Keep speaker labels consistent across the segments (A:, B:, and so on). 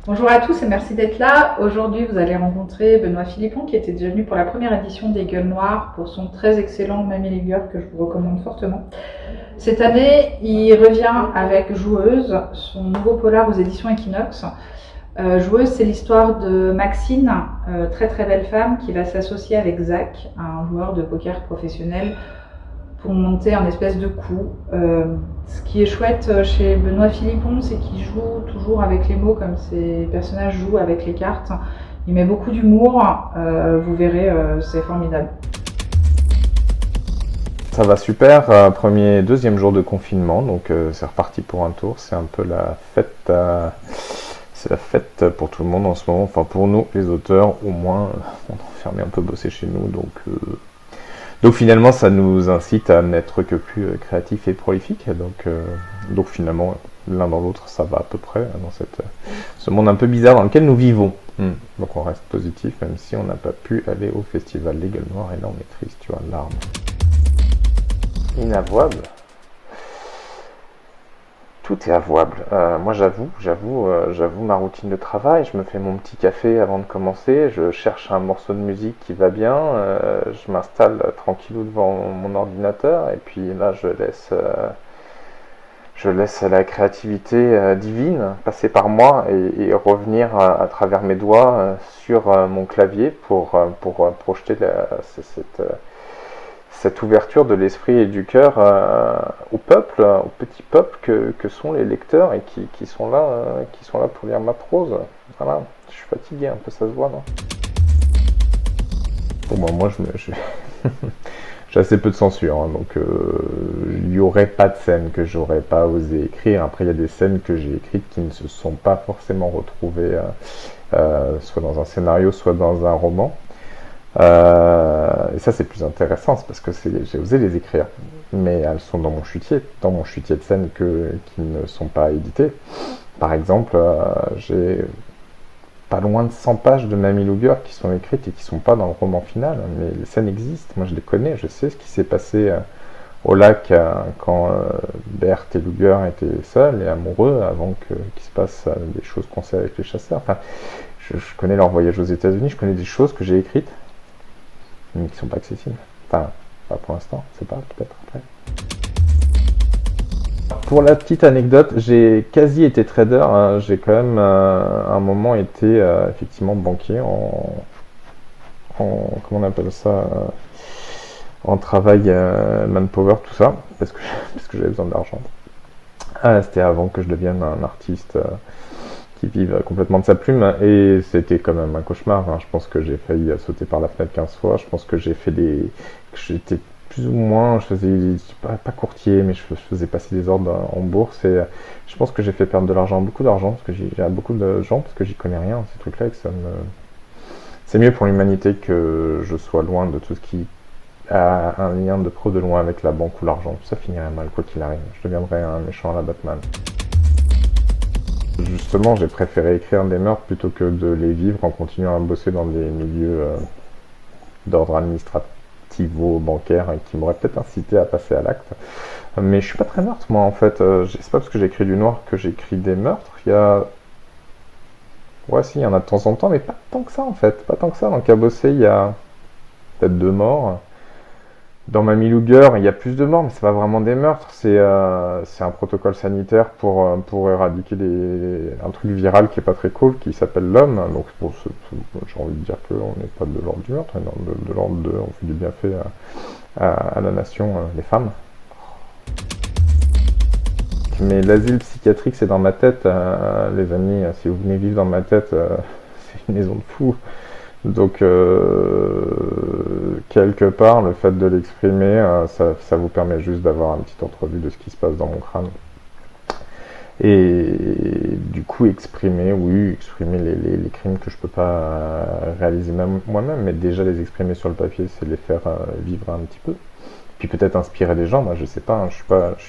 A: Bonjour à tous et merci d'être là. Aujourd'hui, vous allez rencontrer Benoît Philippon qui était déjà venu pour la première édition des Gueules Noires pour son très excellent Mamie Ligueur que je vous recommande fortement. Cette année, il revient avec Joueuse, son nouveau polar aux éditions Equinox. Joueuse, c'est l'histoire de Maxine, très très belle femme, qui va s'associer avec Zach, un joueur de poker professionnel, pour monter un espèce de coup. Ce qui est chouette chez Benoît Philippon, c'est qu'il joue toujours avec les mots comme ses personnages jouent avec les cartes. Il met beaucoup d'humour, vous verrez, c'est formidable.
B: Ça va super, deuxième jour de confinement, donc c'est reparti pour un tour. C'est un peu la fête, c'est la fête pour tout le monde en ce moment. Enfin pour nous, les auteurs, au moins, on est enfermé un peu bosser chez nous, donc finalement ça nous incite à n'être que plus créatifs et prolifiques. Donc finalement, l'un dans l'autre, ça va à peu près dans ce monde un peu bizarre dans lequel nous vivons. Donc on reste positif, même si on n'a pas pu aller au festival des Gueules Noires, et là on est triste, tu vois, larmes. Inavouable. Tout est avouable. Moi, j'avoue ma routine de travail. Je me fais mon petit café avant de commencer. Je cherche un morceau de musique qui va bien. Je m'installe tranquillou devant mon ordinateur et puis là, je laisse la créativité divine passer par moi et revenir à travers mes doigts sur mon clavier pour projeter cette ouverture de l'esprit et du cœur au peuple, au petit peuple que sont les lecteurs et qui sont là pour lire ma prose. Voilà, je suis fatigué un peu, ça se voit, non? Bon, moi j'ai assez peu de censure, hein, donc il n'y aurait pas de scène que j'aurais pas osé écrire. Après, il y a des scènes que j'ai écrites qui ne se sont pas forcément retrouvées soit dans un scénario, soit dans un roman. Et ça c'est plus intéressant, c'est parce que j'ai osé les écrire, mais elles sont dans mon chutier de scènes qui ne sont pas éditées. Par exemple, j'ai pas loin de 100 pages de Mamie Ligueur qui sont écrites et qui sont pas dans le roman final, mais les scènes existent, moi je les connais, je sais ce qui s'est passé au lac quand Berthe et Luger étaient seuls et amoureux avant qu'il se passe des choses qu'on sait avec les chasseurs. Enfin, je connais leur voyage aux États-Unis, je connais des choses que j'ai écrites mais qui sont pas accessibles. Enfin, pas pour l'instant, c'est pas, peut-être après. Pour la petite anecdote, j'ai quasi été trader, hein. J'ai quand même à un moment été effectivement banquier comment on appelle ça, en travail manpower, tout ça, parce que j'avais besoin d'argent. C'était avant que je devienne un artiste qui vive complètement de sa plume, et c'était quand même un cauchemar, hein. Je pense que j'ai failli sauter par la fenêtre 15 fois, je pense que j'étais plus ou moins, je faisais, pas courtier, mais je faisais passer des ordres en bourse, et je pense que j'ai fait perdre de l'argent, beaucoup d'argent, parce que j'ai beaucoup de gens, parce que j'y connais rien, ces trucs-là, et que c'est mieux pour l'humanité que je sois loin de tout ce qui a un lien de pro de loin avec la banque ou l'argent. Ça finirait mal, quoi qu'il arrive. Je deviendrais un méchant à la Batman. Justement, j'ai préféré écrire des meurtres plutôt que de les vivre en continuant à bosser dans des milieux d'ordre administrativo-bancaire qui m'auraient peut-être incité à passer à l'acte. Mais je suis pas très meurtre, moi, en fait. C'est pas parce que j'écris du noir que j'écris des meurtres. Ouais, si, il y en a de temps en temps, mais pas tant que ça, en fait. Pas tant que ça. Dans Cabossé, il y a peut-être 2 morts. Dans Mamie Ligueur, il y a plus de morts, mais c'est pas vraiment des meurtres, c'est un protocole sanitaire pour éradiquer un truc viral qui est pas très cool, qui s'appelle l'homme. Donc j'ai envie de dire qu'on n'est pas de l'ordre du meurtre, on est de l'ordre de on fait du bienfait à la nation, les femmes. Mais l'asile psychiatrique, c'est dans ma tête, les amis. Si vous venez vivre dans ma tête, c'est une maison de fous. Donc, quelque part, le fait de l'exprimer, ça vous permet juste d'avoir une petite entrevue de ce qui se passe dans mon crâne. Et du coup, exprimer les crimes que je peux pas réaliser moi-même, mais déjà les exprimer sur le papier, c'est les faire vivre un petit peu. Puis peut-être inspirer des gens. Moi, je sais pas, hein, je suis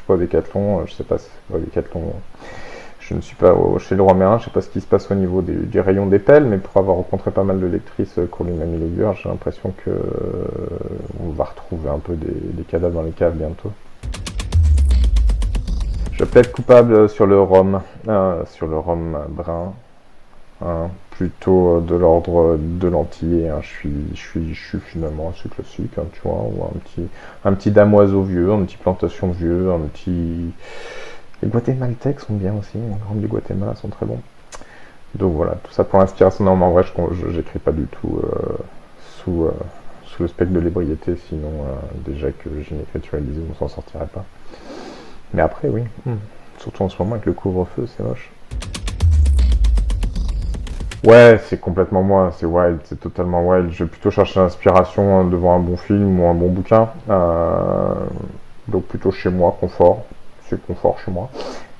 B: pas au Décathlon, je sais pas si c'est pas au Décathlon. Je ne suis pas chez Leroy Merlin, je ne sais pas ce qui se passe au niveau du rayon des pelles, mais pour avoir rencontré pas mal de lectrices pour les Mamie Ligueur, j'ai l'impression que on va retrouver un peu des cadavres dans les caves bientôt. Je plaide coupable sur le rhum brun. hein, plutôt de l'ordre de l'antillais, hein. Je suis finalement assez classique, hein, tu vois, ou un petit damoiseau vieux, un petit plantation vieux, un petit... Les guatémaltèques sont bien aussi, les grands du Guatemala sont très bons. Donc voilà, tout ça pour l'inspiration. Non, mais en vrai, je n'écris pas du tout sous, sous le spectre de l'ébriété, sinon déjà que j'ai une écriture illisible, on s'en sortirait pas. Mais après, oui, surtout en ce moment avec le couvre-feu, c'est moche. Ouais, c'est complètement moi, c'est wild, c'est totalement wild. Je vais plutôt chercher l'inspiration devant un bon film ou un bon bouquin. Donc plutôt chez moi, confort. C'est confort chez moi.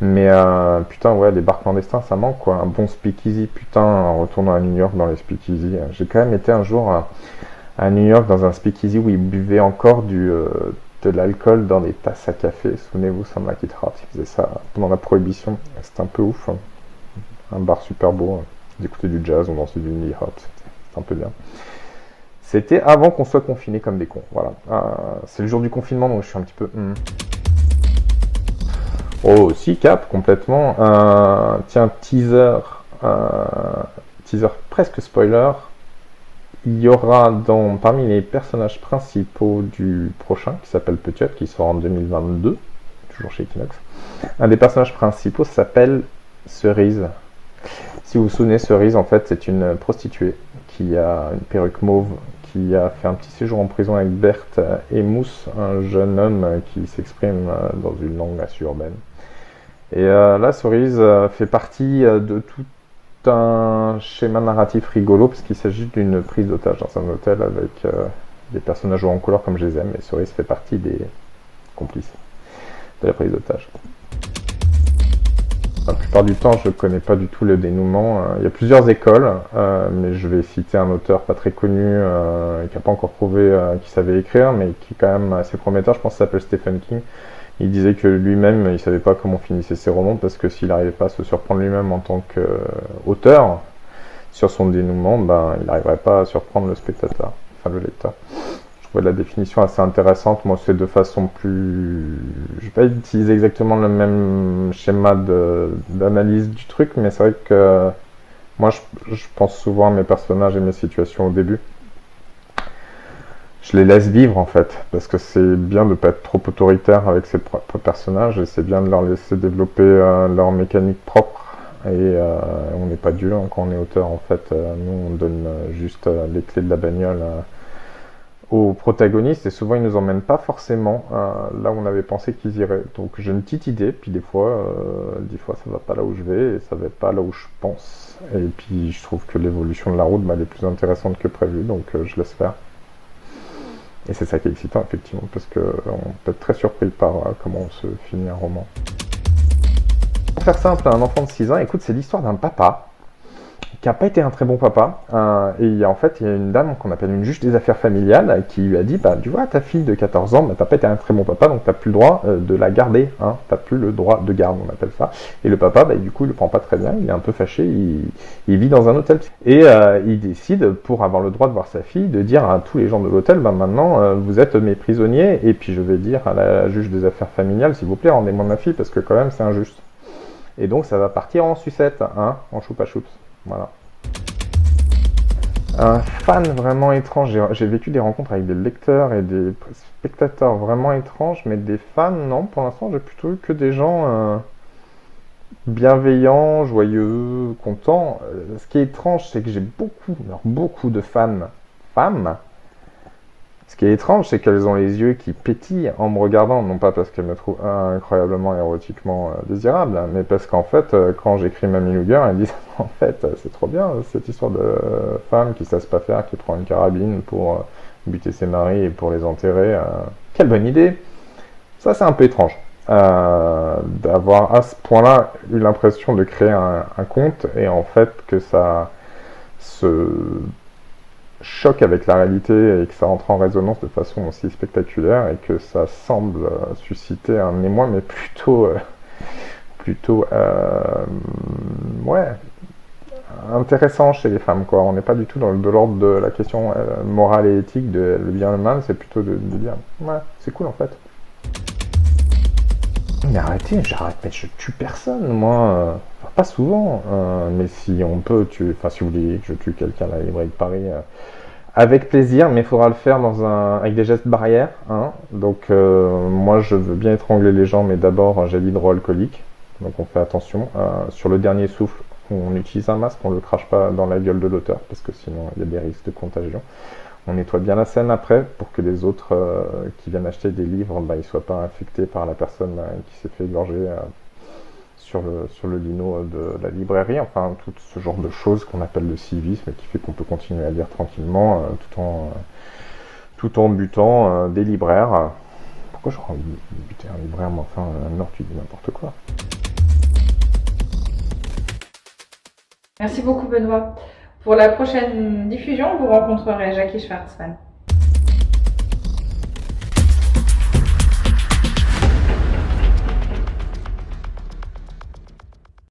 B: Mais putain, ouais, les bars clandestins, ça manque quoi. Un bon speakeasy, putain, en retournant à New York dans les speakeasy. J'ai quand même été un jour à New York dans un speakeasy où ils buvaient encore de l'alcool dans des tasses à café. Souvenez-vous, Sam Lakitra, ils faisaient ça pendant la prohibition. C'était un peu ouf, hein. Un bar super beau. Ils écoutaient du jazz, on dansait du indie hop, c'était un peu bien. C'était avant qu'on soit confinés comme des cons, voilà. C'est le jour du confinement, donc je suis un petit peu... Oh, si, cap, complètement. Tiens, teaser presque spoiler. Il y aura parmi les personnages principaux du prochain, qui s'appelle Petit, qui sort en 2022, toujours chez Equinox, un des personnages principaux s'appelle Cerise. Si vous vous souvenez, Cerise, en fait, c'est une prostituée qui a une perruque mauve, qui a fait un petit séjour en prison avec Berthe et Mousse, un jeune homme qui s'exprime dans une langue assez urbaine. Et là, Cerise fait partie de tout un schéma narratif rigolo, parce qu'il s'agit d'une prise d'otage dans un hôtel avec des personnages en couleur comme je les aime, et Cerise fait partie des complices de la prise d'otage. La plupart du temps, je ne connais pas du tout le dénouement. Il y a plusieurs écoles, mais je vais citer un auteur pas très connu, qui n'a pas encore prouvé qu'il savait écrire, mais qui est quand même assez prometteur. Je pense qu'il s'appelle Stephen King. Il disait que lui-même, il ne savait pas comment finissaient ses romans, parce que s'il n'arrivait pas à se surprendre lui-même en tant qu'auteur sur son dénouement, il n'arriverait pas à surprendre le spectateur, enfin le lecteur. Je trouvais la définition assez intéressante. Moi, c'est de façon plus... Je vais pas utiliser exactement le même schéma d'analyse du truc, mais c'est vrai que moi, je pense souvent à mes personnages et mes situations au début. Je les laisse vivre, en fait, parce que c'est bien de ne pas être trop autoritaire avec ses propres personnages, et c'est bien de leur laisser développer leur mécanique propre. Et on n'est pas Dieu, hein, quand on est auteur, en fait. Nous, on donne juste les clés de la bagnole aux protagonistes, et souvent ils nous emmènent pas forcément là où on avait pensé qu'ils iraient. Donc j'ai une petite idée, puis des fois ça va pas là où je vais, et ça va pas là où je pense. Et puis je trouve que l'évolution de la route elle est plus intéressante que prévu, donc je laisse faire. Et c'est ça qui est excitant effectivement, parce qu'on peut être très surpris par comment se finit un roman. Pour faire simple, un enfant de 6 ans, écoute, c'est l'histoire d'un papa qui n'a pas été un très bon papa, et en fait il y a une dame qu'on appelle une juge des affaires familiales qui lui a dit, tu vois, ta fille de 14 ans, t'as pas été un très bon papa, donc t'as plus le droit de la garder, hein, t'as plus le droit de garde, on appelle ça. Et le papa, du coup il le prend pas très bien, il est un peu fâché, il vit dans un hôtel, et il décide, pour avoir le droit de voir sa fille, de dire à tous les gens de l'hôtel, maintenant vous êtes mes prisonniers, et puis je vais dire à la juge des affaires familiales, s'il vous plaît, rendez-moi ma fille, parce que quand même c'est injuste. Et donc ça va partir en sucette, hein, en choupa-choups. Voilà. Un fan vraiment étrange. J'ai vécu des rencontres avec des lecteurs et des spectateurs vraiment étranges, mais des fans, non, pour l'instant, j'ai plutôt eu que des gens bienveillants, joyeux, contents. Ce qui est étrange, c'est que j'ai beaucoup de fans femmes. Ce qui est étrange, c'est qu'elles ont les yeux qui pétillent en me regardant, non pas parce qu'elles me trouvent incroyablement érotiquement désirable, mais parce qu'en fait, quand j'écris Mamie Luger, elles disent en fait, c'est trop bien cette histoire de femme qui ne sait pas faire, qui prend une carabine pour buter ses maris et pour les enterrer. Quelle bonne idée! Ça, c'est un peu étrange. D'avoir à ce point-là eu l'impression de créer un conte, et en fait que ça se choque avec la réalité et que ça entre en résonance de façon aussi spectaculaire, et que ça semble susciter un émoi, mais plutôt intéressant chez les femmes, quoi. On n'est pas du tout de l'ordre de la question morale et éthique de le bien et le mal, c'est plutôt de dire ouais, c'est cool en fait. Mais arrêtez, j'arrête, mais je tue personne, moi. Enfin, pas souvent, mais si on peut, enfin si vous voulez que je tue quelqu'un à la librairie de Paris, avec plaisir, mais il faudra le faire avec des gestes barrières. Hein. Donc moi je veux bien étrangler les gens, mais d'abord un gel hydroalcoolique. Donc on fait attention. Sur le dernier souffle, on utilise un masque, on ne le crache pas dans la gueule de l'auteur, parce que sinon il y a des risques de contagion. On nettoie bien la scène après, pour que les autres qui viennent acheter des livres, ils ne soient pas infectés par la personne qui s'est fait égorger sur le lino de la librairie. Enfin, tout ce genre de choses qu'on appelle le civisme, qui fait qu'on peut continuer à lire tranquillement, tout en butant des libraires. Pourquoi j'aurais envie de buter un libraire, mais enfin, Nord, tu dis n'importe quoi.
A: Merci beaucoup Benoît. Pour la prochaine diffusion, vous rencontrerez Jackie Schwartzman.